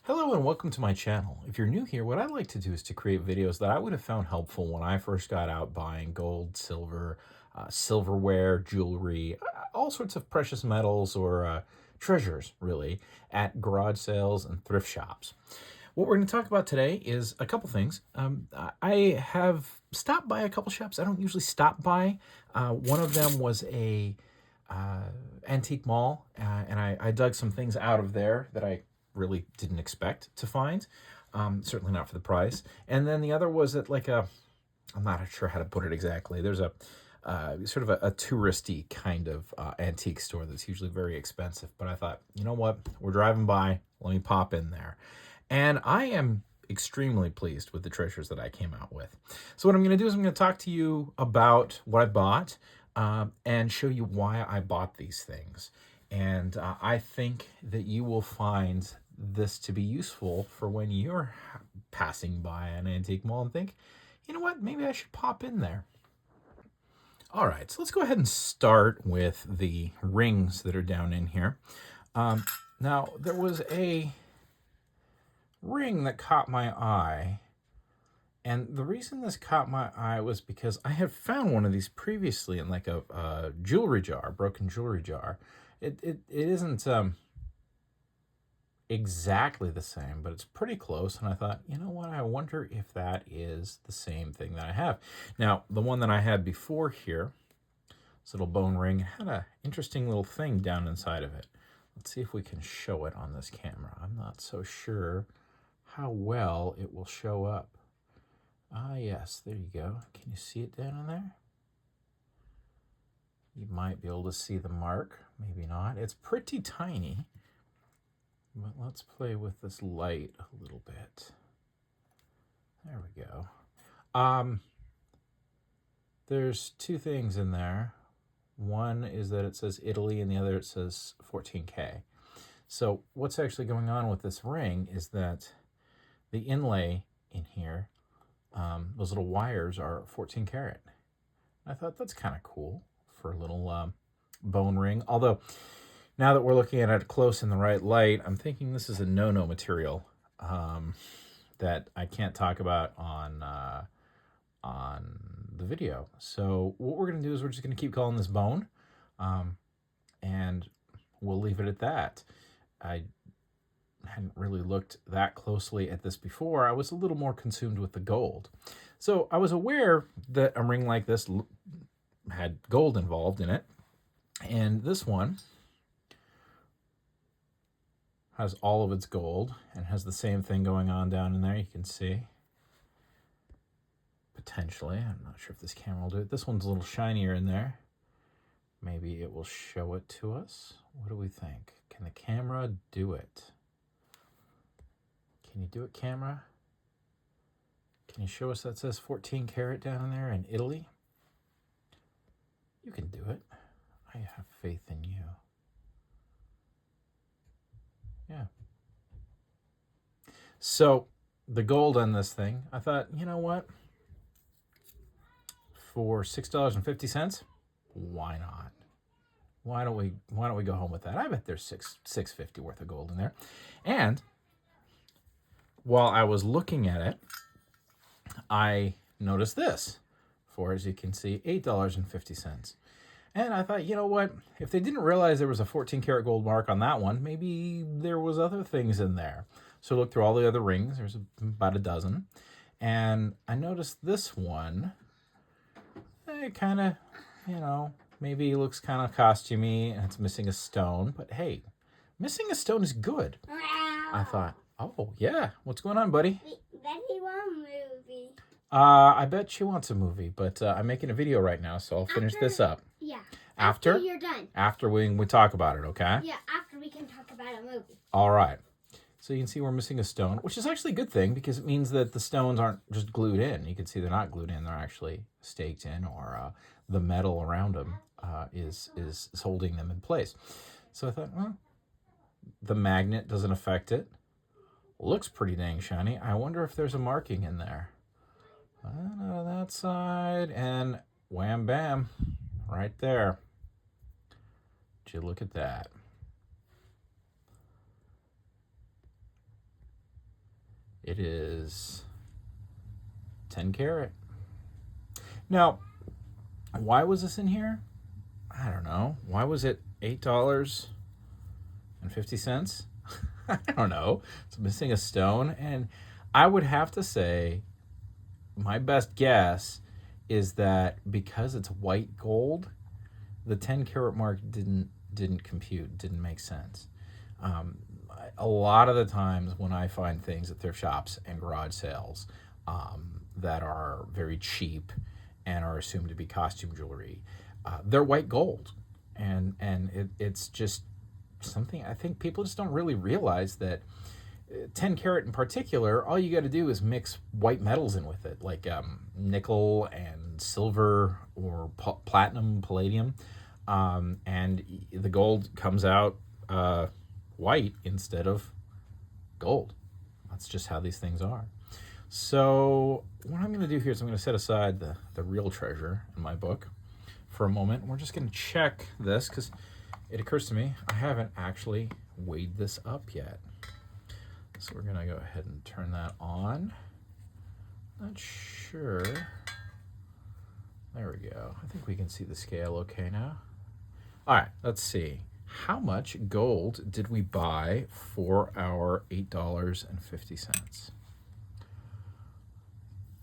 Hello and welcome to my channel. If you're new here, what I like to do is to create videos that I would have found helpful when I first got out buying gold, silver, silverware, jewelry, all sorts of precious metals or treasures, really, at garage sales and thrift shops. What we're going to talk about today is a couple things. I have stopped by a couple shops I don't usually stop by. One of them was a antique mall, and I dug some things out of there that I really didn't expect to find. Certainly not for the price. And then the other was at I'm not sure how to put it exactly. There's a sort of a touristy kind of antique store that's usually very expensive. But I thought, you know what? We're driving by. Let me pop in there. And I am extremely pleased with the treasures that I came out with. So what I'm going to do is I'm going to talk to you about what I bought and show you why I bought these things. And I think that you will find this to be useful for when you're passing by an antique mall and think, you know what, maybe I should pop in there. All right, so let's go ahead and start with the rings that are down in here. Now, there was a ring that caught my eye. And the reason this caught my eye was because I had found one of these previously in like a jewelry jar, broken jewelry jar. It isn't exactly the same, but it's pretty close. And I thought, you know what? I wonder if that is the same thing that I have. Now, the one that I had before here, this little bone ring, had an interesting little thing down inside of it. Let's see if we can show it on this camera. I'm not so sure how well it will show up. Ah, yes, there you go. Can you see it down in there? You might be able to see the mark, maybe not. It's pretty tiny, but let's play with this light a little bit. There we go. There's two things in there. One is that it says Italy, and the other it says 14K. So what's actually going on with this ring is that the inlay in here, those little wires are 14 karat. I thought that's kind of cool for a little bone ring. Although, now that we're looking at it close in the right light, I'm thinking this is a no-no material that I can't talk about on the video. So what we're going to do is we're just going to keep calling this bone, and we'll leave it at that. I hadn't really looked that closely at this before. I was a little more consumed with the gold. So I was aware that a ring like this had gold involved in it. And this one has all of its gold and has the same thing going on down in there. You can see. Potentially. I'm not sure if this camera will do it. This one's a little shinier in there. Maybe it will show it to us. What do we think? Can the camera do it? Can you do it, camera? Can you show us that says 14 karat down in there in Italy? You can do it. I have faith in you. Yeah. So the gold on this thing, I thought, you know what? For $6.50, why not? Why don't we go home with that? I bet there's $6.50 worth of gold in there. And while I was looking at it, I noticed this for, as you can see, $8.50. And I thought, you know what? If they didn't realize there was a 14 karat gold mark on that one, maybe there was other things in there. So I looked through all the other rings. There's about a dozen. And I noticed this one, it kind of, maybe it looks kind of costumey and it's missing a stone. But hey, missing a stone is good. I thought, oh, yeah. What's going on, buddy? Betty wants a movie. I bet she wants a movie, but I'm making a video right now, so I'll finish this up. Yeah. After you're done. After we talk about it, okay? Yeah, after we can talk about a movie. All right. So you can see we're missing a stone, which is actually a good thing because it means that the stones aren't just glued in. You can see they're not glued in. They're actually staked in, or the metal around them is holding them in place. So I thought, well, the magnet doesn't affect it. Looks pretty dang shiny. I wonder if there's a marking in there. On that side, and wham bam, right there. Would you look at that? It is 10 carat. Now, why was this in here? I don't know. Why was it $8.50? I don't know. It's missing a stone. And I would have to say, my best guess is that because it's white gold, the 10 carat mark didn't compute, didn't make sense. A lot of the times when I find things at thrift shops and garage sales that are very cheap and are assumed to be costume jewelry, they're white gold. And it's just something I think people just don't really realize, that 10 carat in particular, all you got to do is mix white metals in with it, like nickel and silver or platinum, palladium, and the gold comes out white instead of gold. That's just how these things are. So what I'm going to do here is I'm going to set aside the real treasure in my book for a moment. We're just going to check this because it occurs to me I haven't actually weighed this up yet. So we're going to go ahead and turn that on. Not sure. There we go. I think we can see the scale okay now. All right, let's see. How much gold did we buy for our $8.50?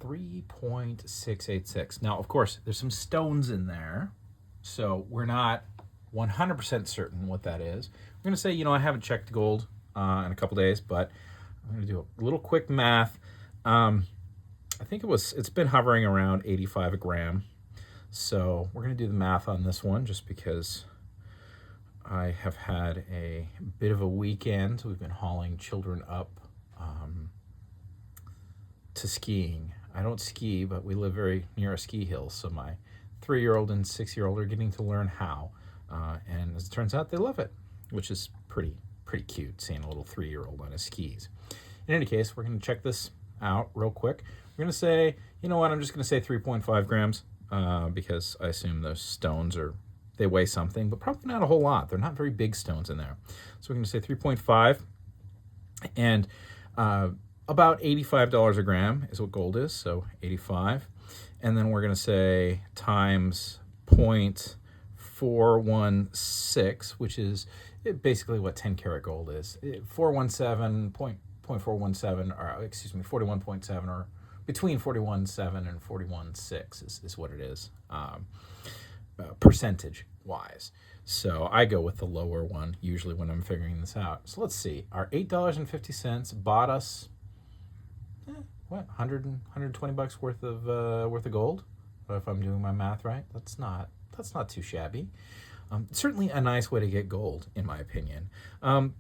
3.686. Now, of course, there's some stones in there, so we're not 100% certain what that is. We're going to say, I haven't checked gold in a couple days, but I'm going to do a little quick math. I think it's been hovering around 85 a gram. So we're going to do the math on this one just because I have had a bit of a weekend. We've been hauling children up to skiing. I don't ski, but we live very near a ski hill, so my 3-year-old and 6-year-old are getting to learn how. And as it turns out, they love it, which is pretty cute, seeing a little 3-year-old on his skis. In any case, we're going to check this out real quick. We're going to say, I'm just going to say 3.5 grams because I assume those stones they weigh something, but probably not a whole lot. They're not very big stones in there. So we're going to say 3.5, and about $85 a gram is what gold is, so 85. And then we're going to say times 0.416, which is basically what 10 karat gold is. 0.417, or excuse me, 41.7, or between 41.7 and 41.6 is what it is, percentage wise. So I go with the lower one usually when I'm figuring this out. So let's see. Our $8.50 bought us 120 bucks worth of gold. If I'm doing my math right, that's not too shabby. Certainly a nice way to get gold, in my opinion.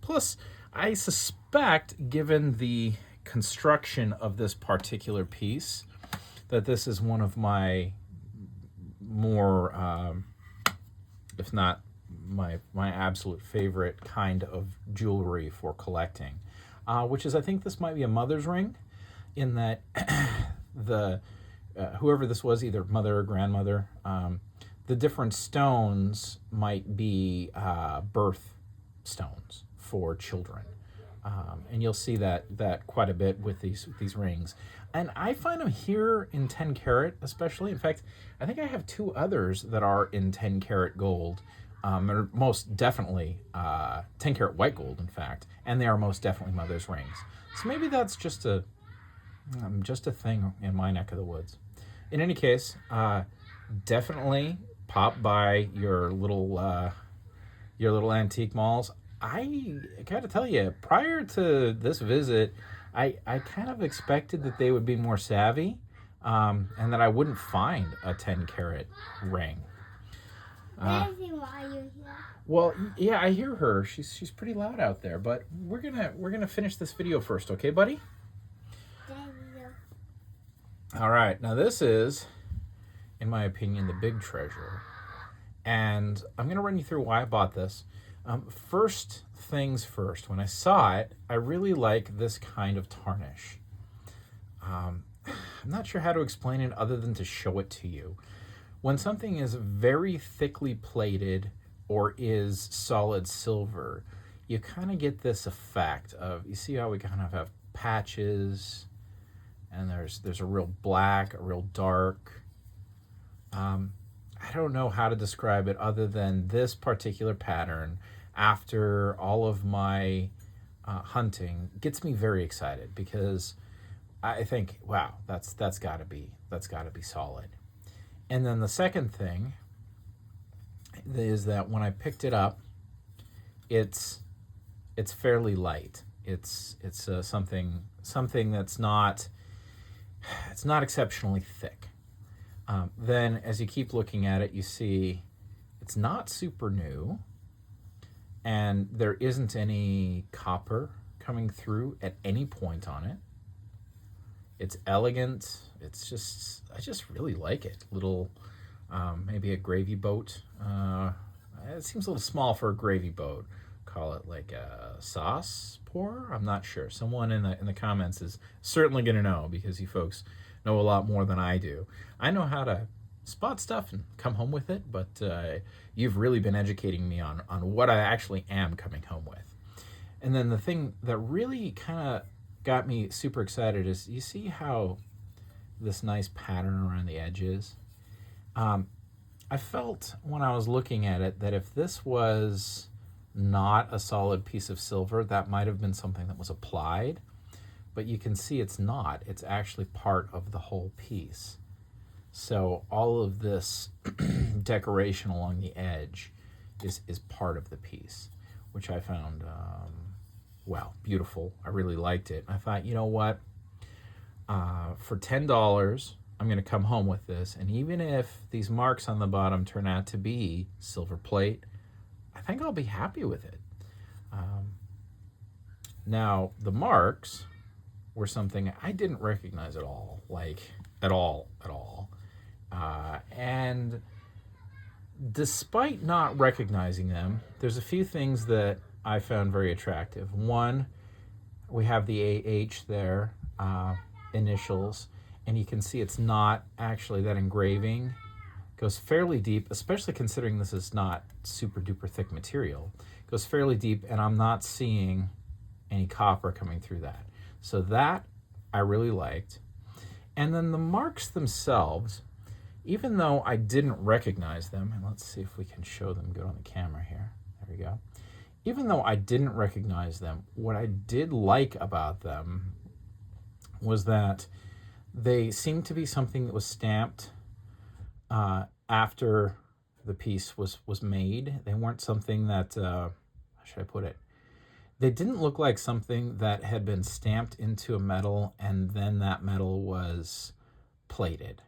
Plus, I suspect, given the construction of this particular piece, that this is one of my more, if not my absolute favorite kind of jewelry for collecting, which is, I think this might be a mother's ring, in that whoever this was, either mother or grandmother, the different stones might be birth stones for children. And you'll see that quite a bit with these rings. And I find them here in 10 karat especially. In fact, I think I have 2 others that are in 10 karat gold. They're most definitely 10 karat white gold, in fact. And they are most definitely mother's rings. So maybe that's just a thing in my neck of the woods. In any case, definitely pop by your little antique malls. I gotta tell you, prior to this visit, I kind of expected that they would be more savvy, and that I wouldn't find a 10 karat ring. Daisy, why are you here? Well, yeah, I hear her. She's pretty loud out there. But we're gonna finish this video first, okay, buddy? Daisy. All right. Now this is, in my opinion, the big treasure, and I'm gonna run you through why I bought this. First things first, when I saw it, I really like this kind of tarnish. I'm not sure how to explain it other than to show it to you. When something is very thickly plated or is solid silver, you kind of get this effect of, you see how we kind of have patches, and there's a real black, a real dark. I don't know how to describe it other than this particular pattern, after all of my hunting, gets me very excited, because I think, wow, that's got to be solid. And then the second thing is that when I picked it up, it's fairly light. It's something that's not, it's not exceptionally thick. Then as you keep looking at it, you see it's not super new, and there isn't any copper coming through at any point on it. It's elegant. It's just, I just really like it. Little, maybe a gravy boat. It seems a little small for a gravy boat. Call it like a sauce pour. I'm not sure. Someone in the comments is certainly going to know, because you folks know a lot more than I do. I know how to spot stuff and come home with it, but you've really been educating me on what I actually am coming home with. And then the thing that really kind of got me super excited is, you see how this nice pattern around the edges? I felt when I was looking at it that if this was not a solid piece of silver, that might have been something that was applied, but you can see it's not. It's actually part of the whole piece. So all of this decoration along the edge is part of the piece, which I found, well, beautiful. I really liked it. I thought, you know what? For $10, I'm going to come home with this, and even if these marks on the bottom turn out to be silver plate, I think I'll be happy with it. Now, the marks were something I didn't recognize at all, like at all. And despite not recognizing them, there's a few things that I found very attractive. One, we have the AH there, initials, and you can see it's not actually, that engraving goes fairly deep, especially considering this is not super duper thick material. It goes fairly deep, and I'm not seeing any copper coming through that. So that I really liked. And then the marks themselves, even though I didn't recognize them, and let's see if we can show them good on the camera here. There we go. Even though I didn't recognize them, what I did like about them was that they seemed to be something that was stamped after the piece was made. They weren't something that, how should I put it? They didn't look like something that had been stamped into a metal and then that metal was plated.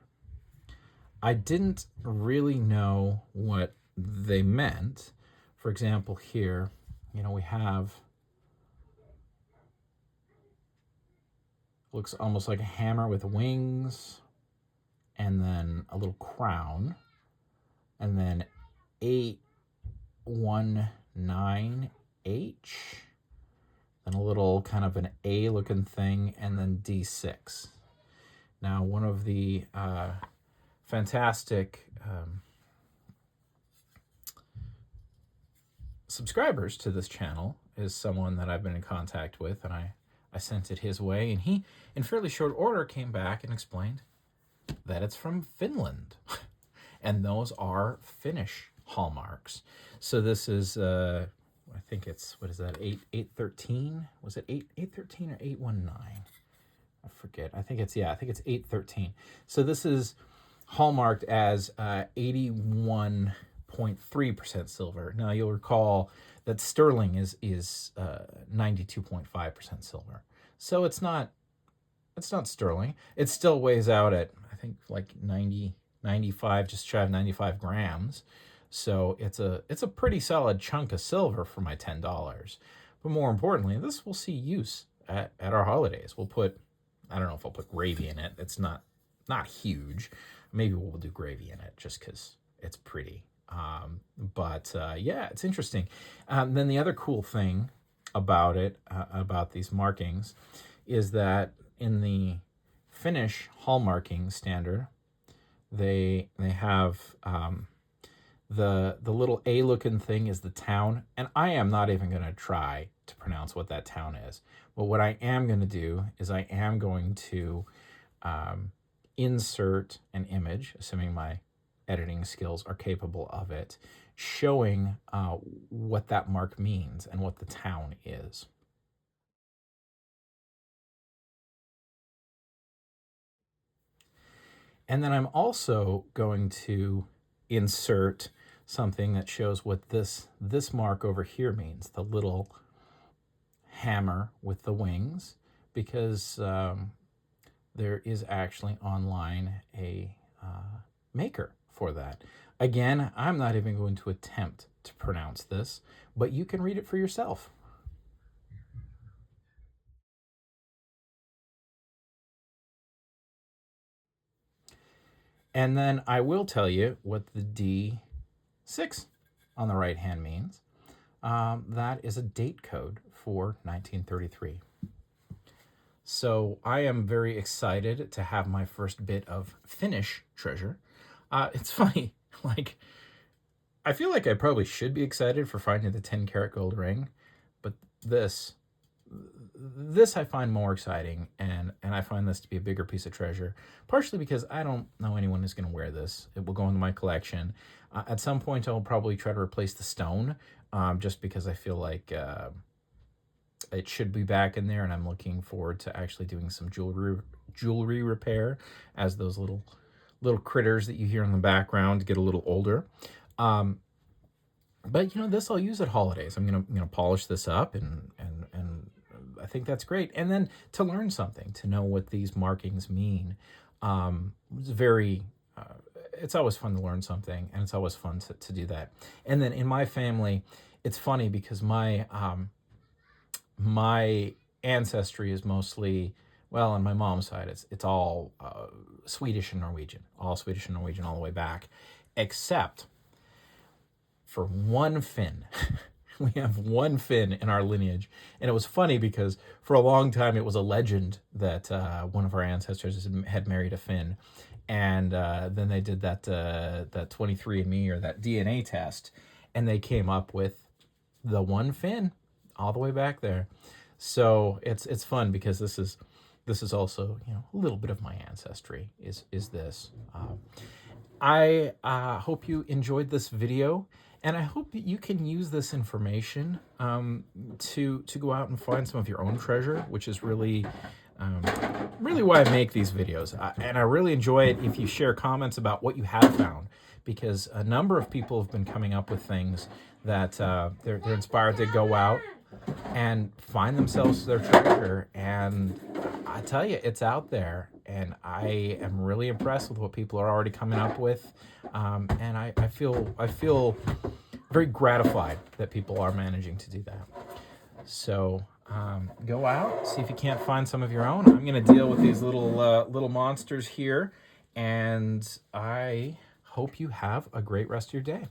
I didn't really know what they meant. For example, here, you know, we have, looks almost like a hammer with wings, and then a little crown, and then 819H, then a little kind of an A looking thing, and then D6. Now, one of the fantastic subscribers to this channel is someone that I've been in contact with, and I sent it his way, and he, in fairly short order, came back and explained that it's from Finland. And those are Finnish hallmarks. So this is, I think it's, what is that, 813? Was it 813 or 819? I forget. I think it's 813. So this is hallmarked as 81.3% silver. Now you'll recall that sterling is 92.5% silver. So it's not sterling. It still weighs out at, I think, like 95, just shy of 95 grams. So it's a pretty solid chunk of silver for my $10. But more importantly, this will see use at our holidays. We'll put, I don't know if I'll put gravy in it. It's not huge. Maybe we'll do gravy in it just because it's pretty. But yeah, it's interesting. Then the other cool thing about it, about these markings, is that in the Finnish hallmarking standard, they have The little A looking thing is the town, and I am not even going to try to pronounce what that town is. But what I am going to do is I am going to insert an image, assuming my editing skills are capable of it, showing what that mark means and what the town is. And then I'm also going to insert something that shows what this mark over here means, the little hammer with the wings, because there is actually online a maker for that. Again, I'm not even going to attempt to pronounce this, but you can read it for yourself. And then I will tell you what the D6 on the right hand means. That is a date code for 1933. So I am very excited to have my first bit of Finnish treasure. It's funny, like, I feel like I probably should be excited for finding the 10 karat gold ring, but this I find more exciting, and I find this to be a bigger piece of treasure, partially because I don't know anyone who's going to wear this. It will go into my collection. At some point, I'll probably try to replace the stone, just because I feel like it should be back in there, and I'm looking forward to actually doing some jewelry repair as those little critters that you hear in the background get a little older. But this I'll use at holidays. I'm gonna polish this up, and I think that's great. And then to learn something, to know what these markings mean, it's very. It's always fun to learn something, and it's always fun to do that. And then in my family, it's funny because my ancestry is mostly, well, on my mom's side, it's all Swedish and Norwegian, all the way back, except for one Finn. We have one Finn in our lineage. And it was funny because for a long time it was a legend that one of our ancestors had married a Finn. And then they did that 23andMe or that DNA test, and they came up with the one Finn all the way back there. So it's fun because this is also a little bit of my ancestry is this. I hope you enjoyed this video, and I hope that you can use this information to go out and find some of your own treasure, which is really why I make these videos. And I really enjoy it if you share comments about what you have found, because a number of people have been coming up with things that they're inspired to go out and find themselves their treasure. And I tell you, it's out there, and I am really impressed with what people are already coming up with. And I feel very gratified that people are managing to do that. So go out, see if you can't find some of your own. I'm going to deal with these little monsters here, and I hope you have a great rest of your day.